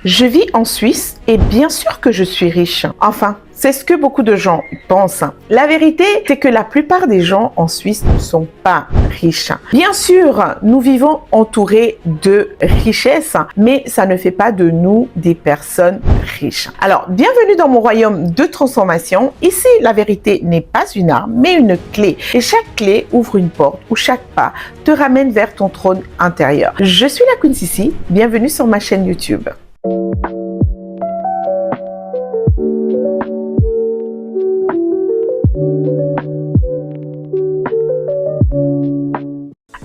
Je vis en Suisse et bien sûr que je suis riche. Enfin, c'est ce que beaucoup de gens pensent. La vérité, c'est que la plupart des gens en Suisse ne sont pas riches. Bien sûr, nous vivons entourés de richesses, mais ça ne fait pas de nous des personnes riches. Alors, bienvenue dans mon royaume de transformation. Ici, la vérité n'est pas une arme, mais une clé. Et chaque clé ouvre une porte où chaque pas te ramène vers ton trône intérieur. Je suis la Queen Sissi. Bienvenue sur ma chaîne YouTube.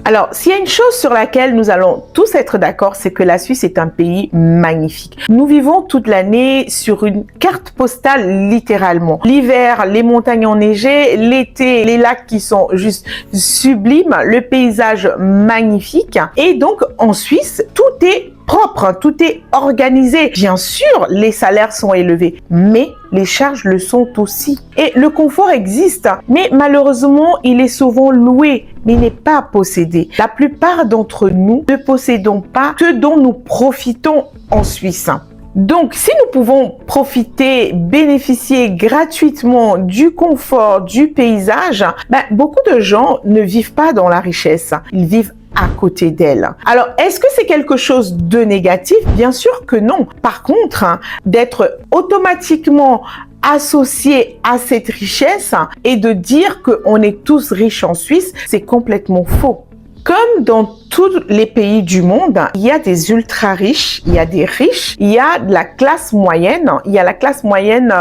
Alors, s'il y a une chose sur laquelle nous allons tous être d'accord, c'est que la Suisse est un pays magnifique. Nous vivons toute l'année sur une carte postale littéralement. L'hiver, les montagnes enneigées, l'été, les lacs qui sont juste sublimes, le paysage magnifique. Et donc, en Suisse, tout est propre, tout est organisé. Bien sûr, les salaires sont élevés, mais les charges le sont aussi. Et le confort existe, mais malheureusement, il est souvent loué, mais il n'est pas possédé. La plupart d'entre nous ne possédons pas ce dont nous profitons en Suisse. Donc, si nous pouvons profiter, bénéficier gratuitement du confort, du paysage, beaucoup de gens ne vivent pas dans la richesse. Ils vivent à côté d'elle. Alors, est-ce que c'est quelque chose de négatif? Bien sûr que non. Par contre, d'être automatiquement associé à cette richesse et de dire qu'on est tous riches en Suisse, c'est complètement faux. Comme dans tous les pays du monde, il y a des ultra riches, il y a des riches, il y a de la classe moyenne, il y a la classe moyenne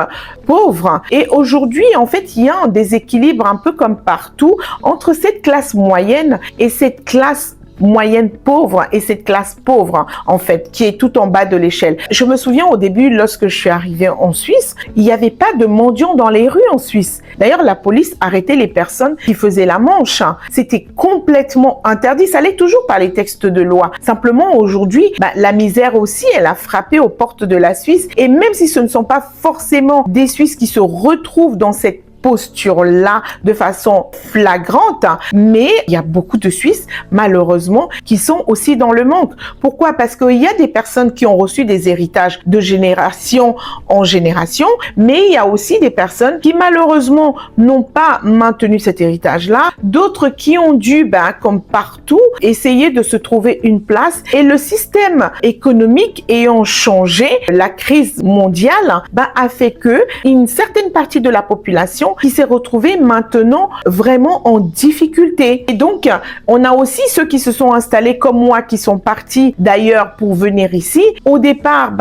pauvre. Et aujourd'hui, en fait, il y a un déséquilibre un peu comme partout entre cette classe moyenne et cette classe moyenne pauvre et cette classe pauvre, en fait, qui est tout en bas de l'échelle. Je me souviens au début, lorsque je suis arrivée en Suisse, il n'y avait pas de mendiants dans les rues en Suisse. D'ailleurs, la police arrêtait les personnes qui faisaient la manche. C'était complètement interdit. Ça l'est toujours par les textes de loi. Simplement, aujourd'hui, la misère aussi, elle a frappé aux portes de la Suisse. Et même si ce ne sont pas forcément des Suisses qui se retrouvent dans cette posture-là de façon flagrante, mais il y a beaucoup de Suisses, malheureusement, qui sont aussi dans le manque. Pourquoi? Parce qu'il y a des personnes qui ont reçu des héritages de génération en génération, mais il y a aussi des personnes qui, malheureusement, n'ont pas maintenu cet héritage-là, d'autres qui ont dû, comme partout, essayer de se trouver une place. Et le système économique ayant changé, la crise mondiale, a fait que une certaine partie de la population qui s'est retrouvée maintenant vraiment en difficulté. Et donc, on a aussi ceux qui se sont installés comme moi, qui sont partis d'ailleurs pour venir ici. Au départ,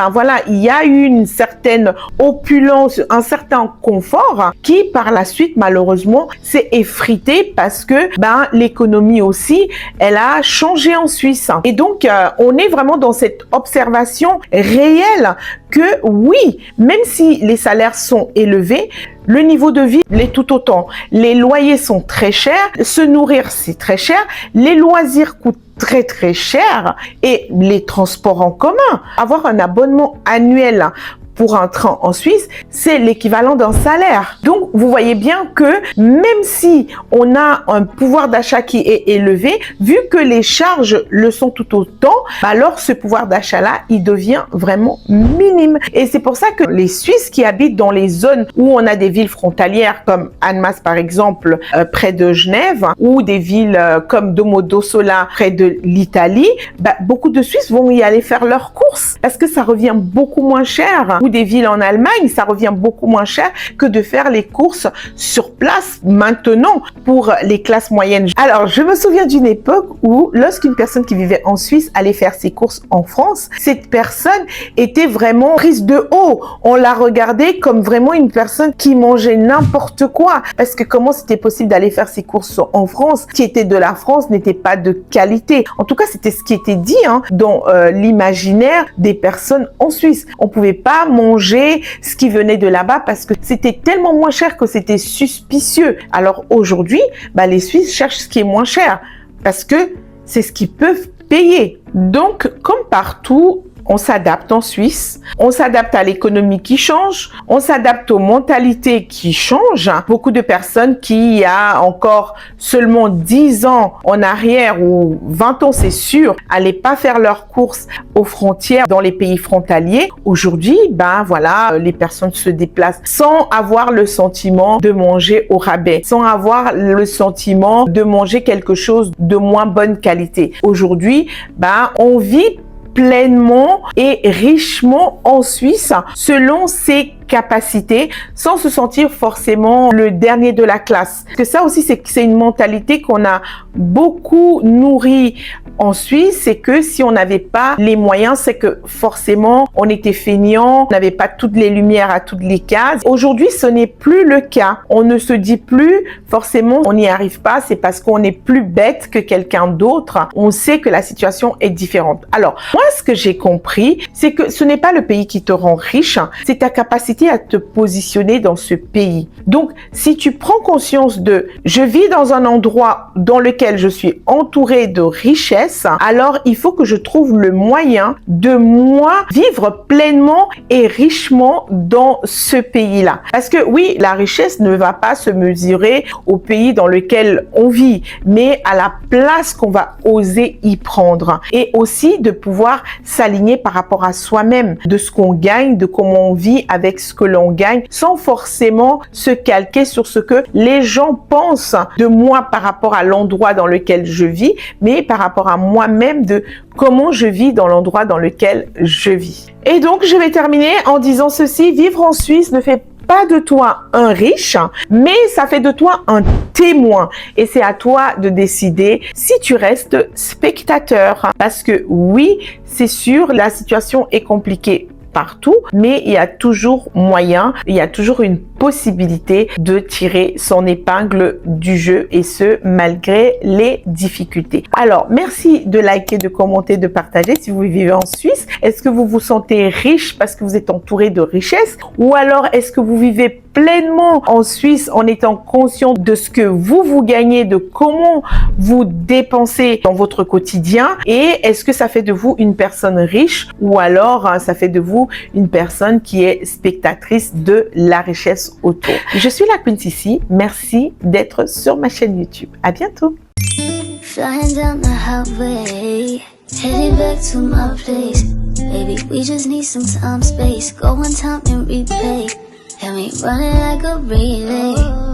il y a eu une certaine opulence, un certain confort qui, par la suite, malheureusement, s'est effrité parce que l'économie aussi, elle a changé en Suisse. Et donc, on est vraiment dans cette observation réelle que oui, même si les salaires sont élevés, le niveau de vie l'est tout autant. Les loyers sont très chers, se nourrir c'est très cher, les loisirs coûtent très très cher et les transports en commun. Avoir un abonnement annuel pour un train en Suisse, c'est l'équivalent d'un salaire. Donc, vous voyez bien que même si on a un pouvoir d'achat qui est élevé, vu que les charges le sont tout autant, alors ce pouvoir d'achat-là, il devient vraiment minime. Et c'est pour ça que les Suisses qui habitent dans les zones où on a des villes frontalières, comme Annemasse par exemple, près de Genève, ou des villes comme Domodossola, près de l'Italie, beaucoup de Suisses vont y aller faire leurs courses parce que ça revient beaucoup moins cher. Des villes en Allemagne, ça revient beaucoup moins cher que de faire les courses sur place maintenant pour les classes moyennes. Alors, je me souviens d'une époque où lorsqu'une personne qui vivait en Suisse allait faire ses courses en France, cette personne était vraiment prise de haut. On la regardait comme vraiment une personne qui mangeait n'importe quoi. Parce que comment c'était possible d'aller faire ses courses en France? Ce qui était de la France n'était pas de qualité. En tout cas, c'était ce qui était dit dans l'imaginaire des personnes en Suisse. On pouvait pas manger ce qui venait de là-bas parce que c'était tellement moins cher que c'était suspicieux. Alors aujourd'hui, les Suisses cherchent ce qui est moins cher parce que c'est ce qu'ils peuvent payer. Donc, comme partout, on s'adapte en Suisse, on s'adapte à l'économie qui change, on s'adapte aux mentalités qui changent. Beaucoup de personnes qui, il y a encore seulement 10 ans en arrière ou 20 ans, c'est sûr, allaient pas faire leurs courses aux frontières dans les pays frontaliers. Aujourd'hui, ben voilà, les personnes se déplacent sans avoir le sentiment de manger au rabais, sans avoir le sentiment de manger quelque chose de moins bonne qualité. Aujourd'hui, ben on vit pleinement et richement en Suisse selon ses capacités sans se sentir forcément le dernier de la classe. Parce que ça aussi, c'est une mentalité qu'on a beaucoup nourrie en Suisse, c'est que si on n'avait pas les moyens, c'est que forcément on était feignant, on n'avait pas toutes les lumières à toutes les cases. Aujourd'hui, ce n'est plus le cas. On ne se dit plus forcément on n'y arrive pas, c'est parce qu'on est plus bête que quelqu'un d'autre. On sait que la situation est différente. Alors, moi, ce que j'ai compris, c'est que ce n'est pas le pays qui te rend riche, c'est ta capacité à te positionner dans ce pays. Donc, si tu prends conscience de je vis dans un endroit dans lequel je suis entouré de richesses, alors il faut que je trouve le moyen de moi vivre pleinement et richement dans ce pays-là. Parce que oui, la richesse ne va pas se mesurer au pays dans lequel on vit, mais à la place qu'on va oser y prendre. Et aussi de pouvoir s'aligner par rapport à soi-même, de ce qu'on gagne, de comment on vit avec ce que l'on gagne, sans forcément se calquer sur ce que les gens pensent de moi par rapport à l'endroit dans lequel je vis, mais par rapport à moi-même de comment je vis dans l'endroit dans lequel je vis. Et donc, je vais terminer en disant ceci: vivre en Suisse ne fait pas de toi un riche, mais ça fait de toi un témoin. Et c'est à toi de décider si tu restes spectateur. Parce que oui, c'est sûr, la situation est compliquée partout, mais il y a toujours moyen, il y a toujours une possibilité de tirer son épingle du jeu, et ce, malgré les difficultés. Alors, merci de liker, de commenter, de partager si vous vivez en Suisse. Est-ce que vous vous sentez riche parce que vous êtes entouré de richesses, ou alors est-ce que vous vivez pleinement en Suisse en étant conscient de ce que vous gagnez, de comment vous dépensez dans votre quotidien, et est-ce que ça fait de vous une personne riche, ou alors ça fait de vous une personne qui est spectatrice de la richesse autour. Je suis la Queen Sissi, merci d'être sur ma chaîne YouTube. À bientôt. Flying down the highway, heading back to my place. Baby, we just need some time, space. Go on time and replay. And we running like a relay.